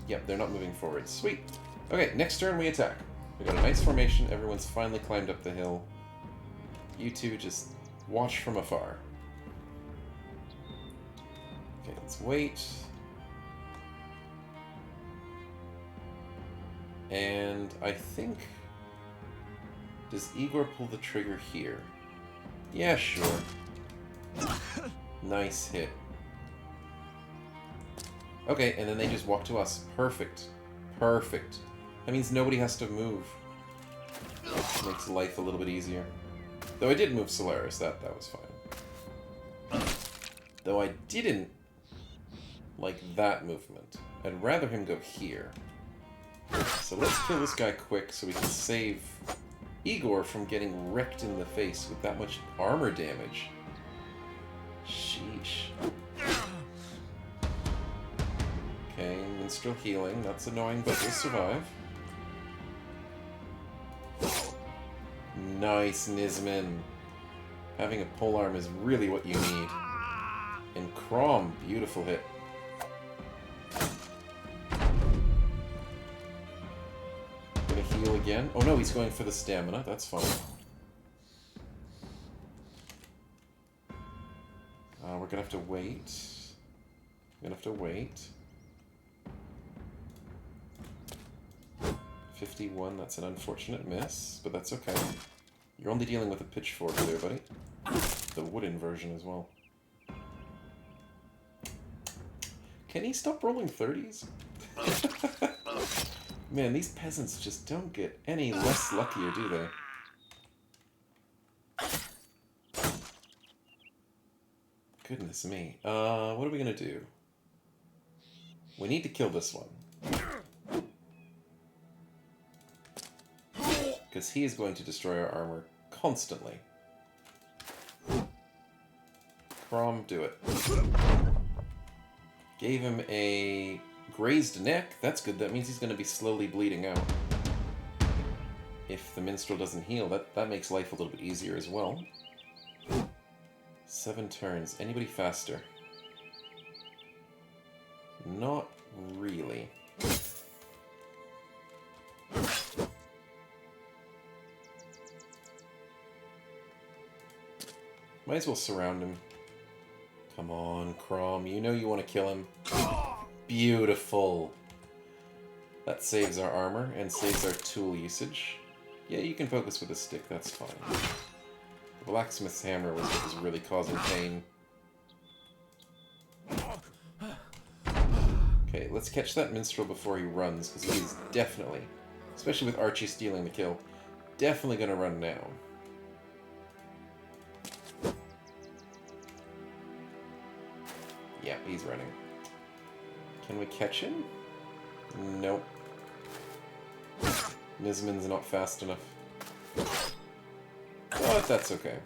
Yep, they're not moving forward. Sweet. Okay, next turn we attack. We got a nice formation. Everyone's finally climbed up the hill. You two just watch from afar. Okay, let's wait. And I think... does Igor pull the trigger here? Yeah, sure. Nice hit. Okay, and then they just walk to us. Perfect. Perfect. That means nobody has to move. Makes life a little bit easier. Though I did move Solaris, that was fine. Though I didn't like that movement. I'd rather him go here. So let's kill this guy quick so we can save Igor from getting wrecked in the face with that much armor damage. Sheesh. Okay, Minstrel healing. That's annoying, but we'll survive. Nice, Nisman. Having a polearm is really what you need. And Crom, beautiful hit. Gonna heal again. Oh no, he's going for the stamina. That's fine. We're gonna have to wait. We're gonna have to wait. 51, that's an unfortunate miss, but that's okay. You're only dealing with a pitchfork there, buddy. the wooden version as well. Can he stop rolling 30s? Man, these peasants just don't get any less luckier, do they? Goodness me. What are we gonna do? We need to kill this one. Because he is going to destroy our armor constantly. Crom, do it. Gave him a grazed neck. That's good. That means he's going to be slowly bleeding out. If the minstrel doesn't heal, that makes life a little bit easier as well. 7 turns. Anybody faster? Not really. Might as well surround him. Come on, Crom. You know you want to kill him. Beautiful. That saves our armor and saves our tool usage. Yeah, you can focus with a stick. That's fine. The blacksmith's hammer was what was really causing pain. Okay, let's catch that minstrel before he runs, because he's definitely, especially with Archie stealing the kill, definitely going to run now. Yeah, he's running. Can we catch him? Nope. Nisman's not fast enough. But that's okay.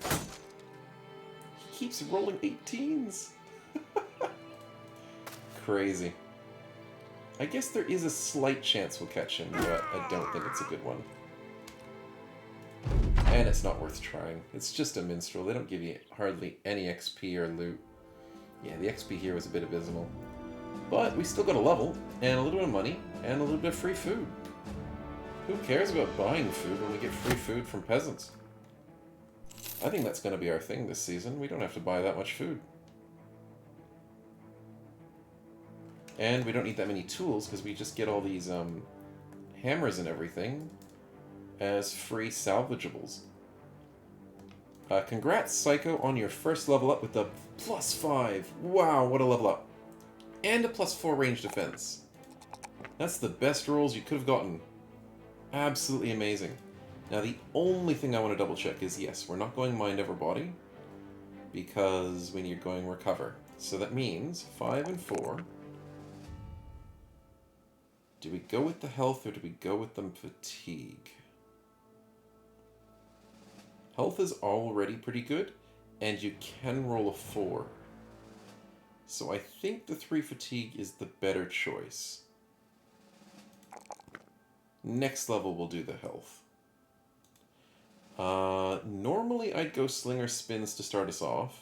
He keeps rolling 18s. Crazy. I guess there is a slight chance we'll catch him, but I don't think it's a good one. And it's not worth trying. It's just a minstrel. They don't give you hardly any XP or loot. Yeah, the XP here was a bit abysmal. But we still got a level, and a little bit of money, and a little bit of free food. Who cares about buying food when we get free food from peasants? I think that's going to be our thing this season. We don't have to buy that much food. And we don't need that many tools, because we just get all these hammers and everything as free salvageables. Congrats, Psycho, on your first level up with the +5. Wow, what a level up. And a +4 range defense. That's the best rolls you could have gotten. Absolutely amazing. Now, the only thing I want to double check is, yes, we're not going mind over body, because we need going recover. So that means 5 and 4. Do we go with the health or do we go with the fatigue? Health is already pretty good, and you can roll a 4. So I think the 3 fatigue is the better choice. Next level we'll do the health. Normally I'd go slinger spins to start us off.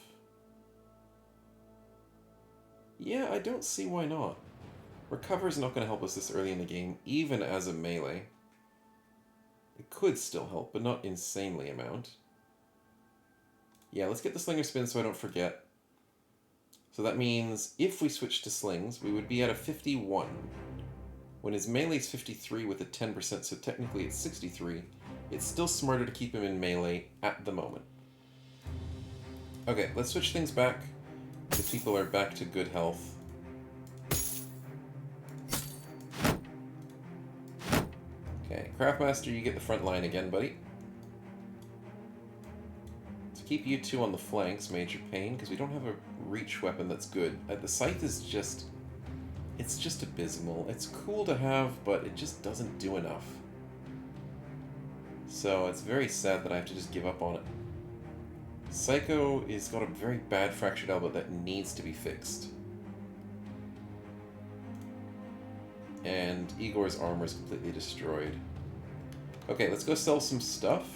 Yeah, I don't see why not. Recover is not going to help us this early in the game, even as a melee. It could still help, but not insanely amount. Yeah, let's get the slinger spin so I don't forget. So that means if we switch to slings, we would be at a 51. When his melee is 53 with a 10%, so technically it's 63, it's still smarter to keep him in melee at the moment. Okay, let's switch things back. The people are back to good health. Okay, Craftmaster, you get the front line again, buddy. To keep you two on the flanks, Major Pain, because we don't have a reach weapon that's good. The scythe is just... it's just abysmal. It's cool to have, but it just doesn't do enough. So it's very sad that I have to just give up on it. Psycho is got a very bad fractured elbow that needs to be fixed. And Igor's armor is completely destroyed. Okay, let's go sell some stuff.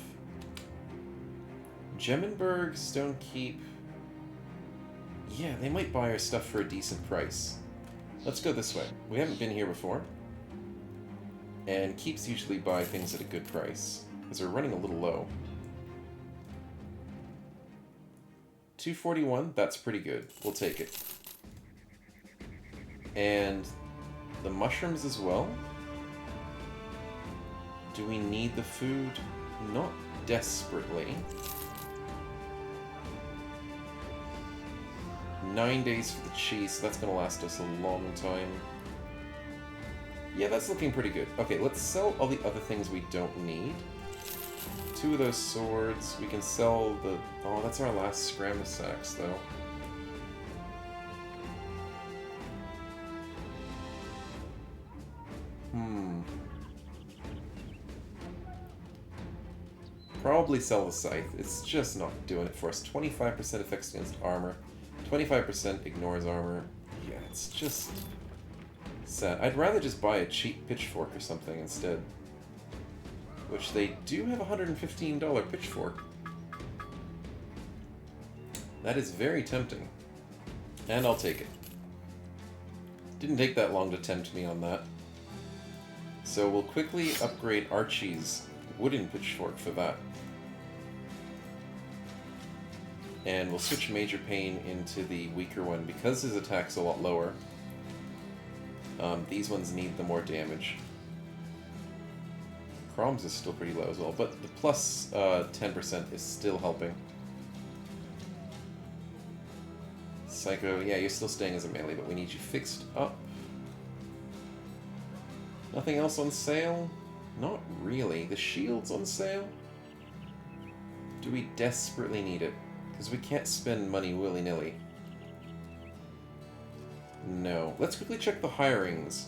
Gemmenberg, Stonekeep... yeah, they might buy our stuff for a decent price. Let's go this way. We haven't been here before. And Keeps usually buy things at a good price, because they're running a little low. 241, that's pretty good. We'll take it. And the mushrooms as well. Do we need the food? Not desperately. 9 days for the cheese, so that's going to last us a long time. Yeah, that's looking pretty good. Okay, let's sell all the other things we don't need. 2 of those swords. We can sell the... Oh, that's our last Scramasax, though. Probably sell the Scythe. It's just not doing it for us. 25% effects against armor. 25% ignores armor. Yeah, it's just... sad. I'd rather just buy a cheap pitchfork or something instead. Which they do have a $115 pitchfork. That is very tempting. And I'll take it. Didn't take that long to tempt me on that. So we'll quickly upgrade Archie's wooden pitchfork for that. And we'll switch Major Pain into the weaker one because his attack's a lot lower. These ones need the more damage. Crom's is still pretty low as well, but the plus 10% is still helping. Psycho, yeah, you're still staying as a melee, but we need you fixed up. Nothing else on sale? Not really. The shield's on sale? Do we desperately need it? Because we can't spend money willy-nilly. No. Let's quickly check the hirings.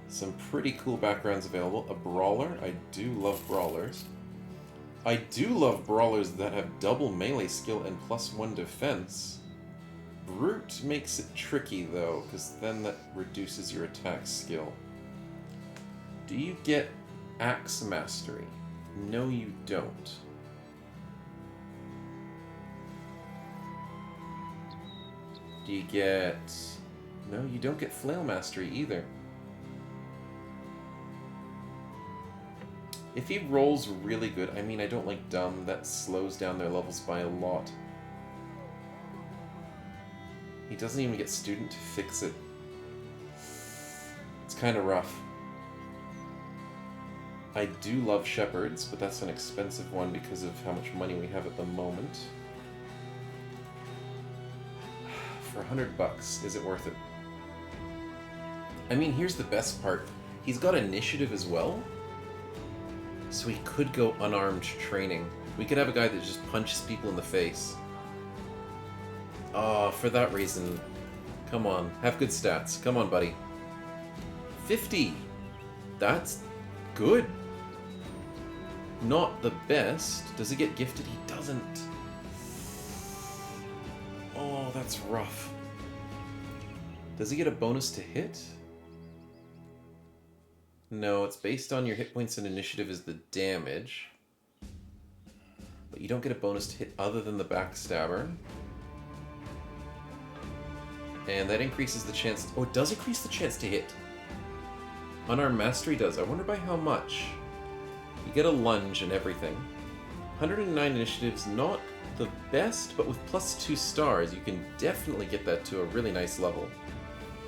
Some pretty cool backgrounds available. A brawler. I do love brawlers. I do love brawlers that have double melee skill and +1 defense. Brute makes it tricky though, because then that reduces your attack skill. Do you get Axe Mastery? No, you don't. Do you get... No, you don't get Flail Mastery either. If he rolls really good, I mean, I don't like Dumb, that slows down their levels by a lot. He doesn't even get Student to fix it. It's kind of rough. I do love Shepherds, but that's an expensive one because of how much money we have at the moment. For $100, is it worth it? I mean, here's the best part. He's got initiative as well. So he could go unarmed training. We could have a guy that just punches people in the face. Oh, for that reason. Come on, have good stats. Come on, buddy. 50! That's good. Not the best. Does he get gifted? He doesn't. Oh, that's rough. Does he get a bonus to hit? No, it's based on your hit points and initiative is the damage. But you don't get a bonus to hit other than the backstabber. And that increases the chance... Oh, it does increase the chance to hit. Unarmed Mastery does. I wonder by how much. You get a lunge and everything. 109 initiative's not the best, but with +2 stars, you can definitely get that to a really nice level.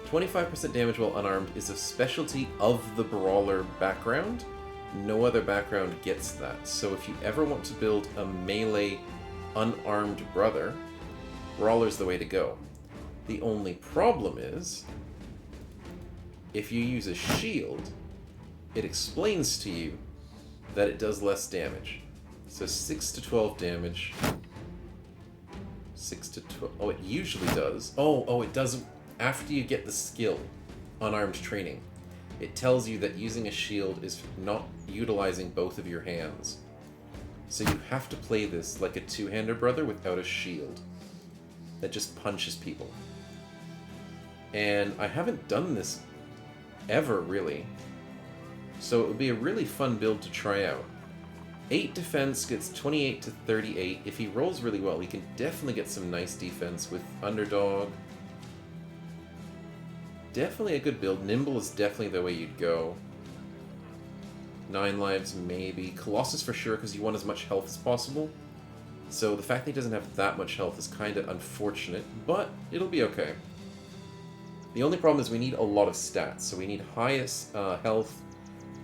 25% damage while unarmed is a specialty of the brawler background. No other background gets that. So if you ever want to build a melee unarmed brother, brawler's the way to go. The only problem is, if you use a shield, it explains to you that it does less damage. So 6 to 12 damage. 6 to 12. Oh, it usually does. Oh, it does after you get the skill, unarmed training. It tells you that using a shield is not utilizing both of your hands. So you have to play this like a two-hander brother without a shield that just punches people. And I haven't done this ever, really. So it would be a really fun build to try out. 8 defense gets 28 to 38. If he rolls really well, he can definitely get some nice defense with Underdog. Definitely a good build. Nimble is definitely the way you'd go. 9 lives, maybe. Colossus for sure, because you want as much health as possible. So the fact that he doesn't have that much health is kind of unfortunate, but it'll be okay. The only problem is we need a lot of stats. So we need highest health,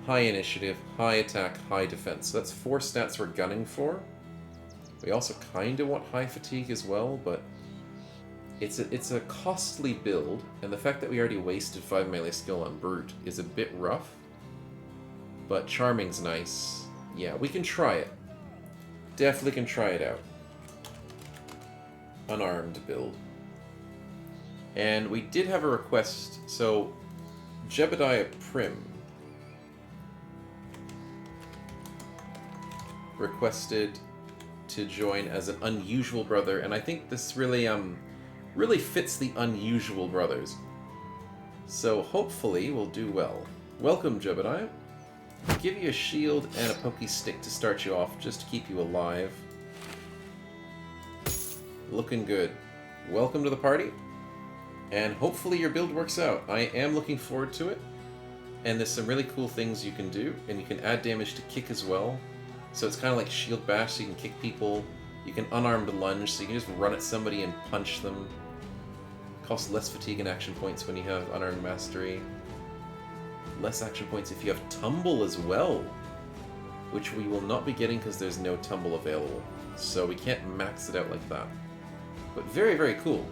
high initiative, high attack, high defense. So that's 4 stats we're gunning for. We also kind of want high fatigue as well, but It's a costly build, and the fact that we already wasted 5 melee skill on Brute is a bit rough. But Charming's nice. Yeah, we can try it. Definitely can try it out. Unarmed build. And we did have a request, so Jebediah Prim requested to join as an unusual brother, and I think this really really fits the unusual brothers. So hopefully we'll do well. Welcome, Jebediah. I'll give you a shield and a pokey stick to start you off, just to keep you alive. Looking good. Welcome to the party. And hopefully your build works out. I am looking forward to it. And there's some really cool things you can do, and you can add damage to kick as well. So it's kind of like shield bash, so you can kick people. You can unarmed lunge, so you can just run at somebody and punch them. Costs less fatigue and action points when you have unarmed mastery. Less action points if you have tumble as well, which we will not be getting because there's no tumble available. So we can't max it out like that. But very, very cool.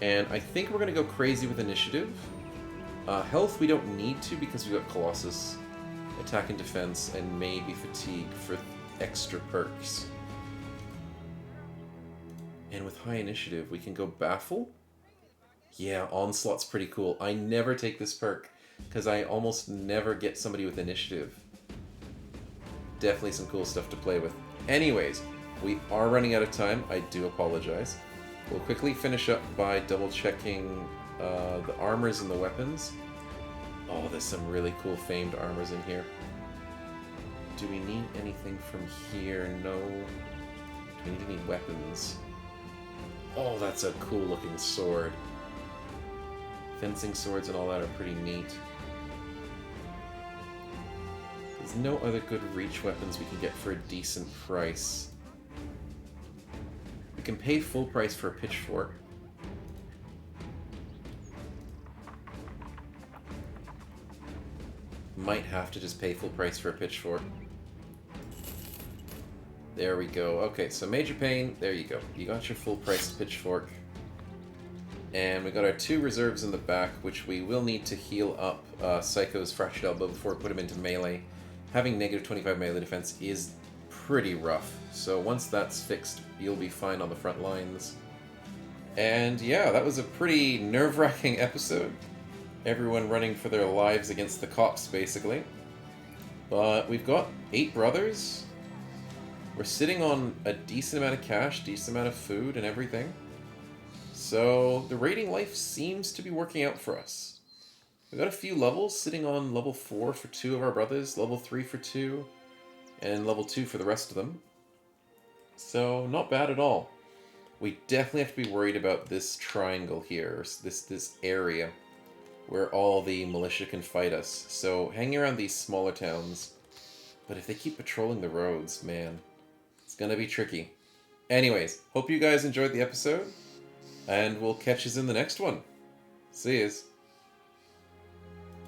And I think we're going to go crazy with initiative. Health we don't need to because we've got Colossus. Attack and defense, and maybe fatigue for extra perks. And with high initiative, we can go Baffle. Yeah, Onslaught's pretty cool. I never take this perk, because I almost never get somebody with initiative. Definitely some cool stuff to play with. Anyways, we are running out of time. I do apologize. We'll quickly finish up by double-checking the armors and the weapons. Oh, there's some really cool famed armors in here. Do we need anything from here? No. Do we need any weapons? Oh, that's a cool looking sword. Fencing swords and all that are pretty neat. There's no other good reach weapons we can get for a decent price. We can pay full price for a pitchfork. Might have to just pay full price for a pitchfork. There we go. Okay, so Major Pain, there you go. You got your full price pitchfork. And we got our 2 reserves in the back, which we will need to heal up Psycho's Fractured Elbow before we put him into melee. Having negative 25 melee defense is pretty rough. So once that's fixed, you'll be fine on the front lines. And yeah, that was a pretty nerve-wracking episode. Everyone running for their lives against the cops, basically. But we've got 8 brothers. We're sitting on a decent amount of cash, decent amount of food and everything. So the raiding life seems to be working out for us. We've got a few levels, sitting on level 4 for 2 of our brothers, level 3 for 2, and level 2 for the rest of them. So not bad at all. We definitely have to be worried about this triangle here, this area, where all the militia can fight us. So hang around these smaller towns. But if they keep patrolling the roads, man, it's gonna be tricky. Anyways, hope you guys enjoyed the episode, and we'll catch you in the next one. See yous.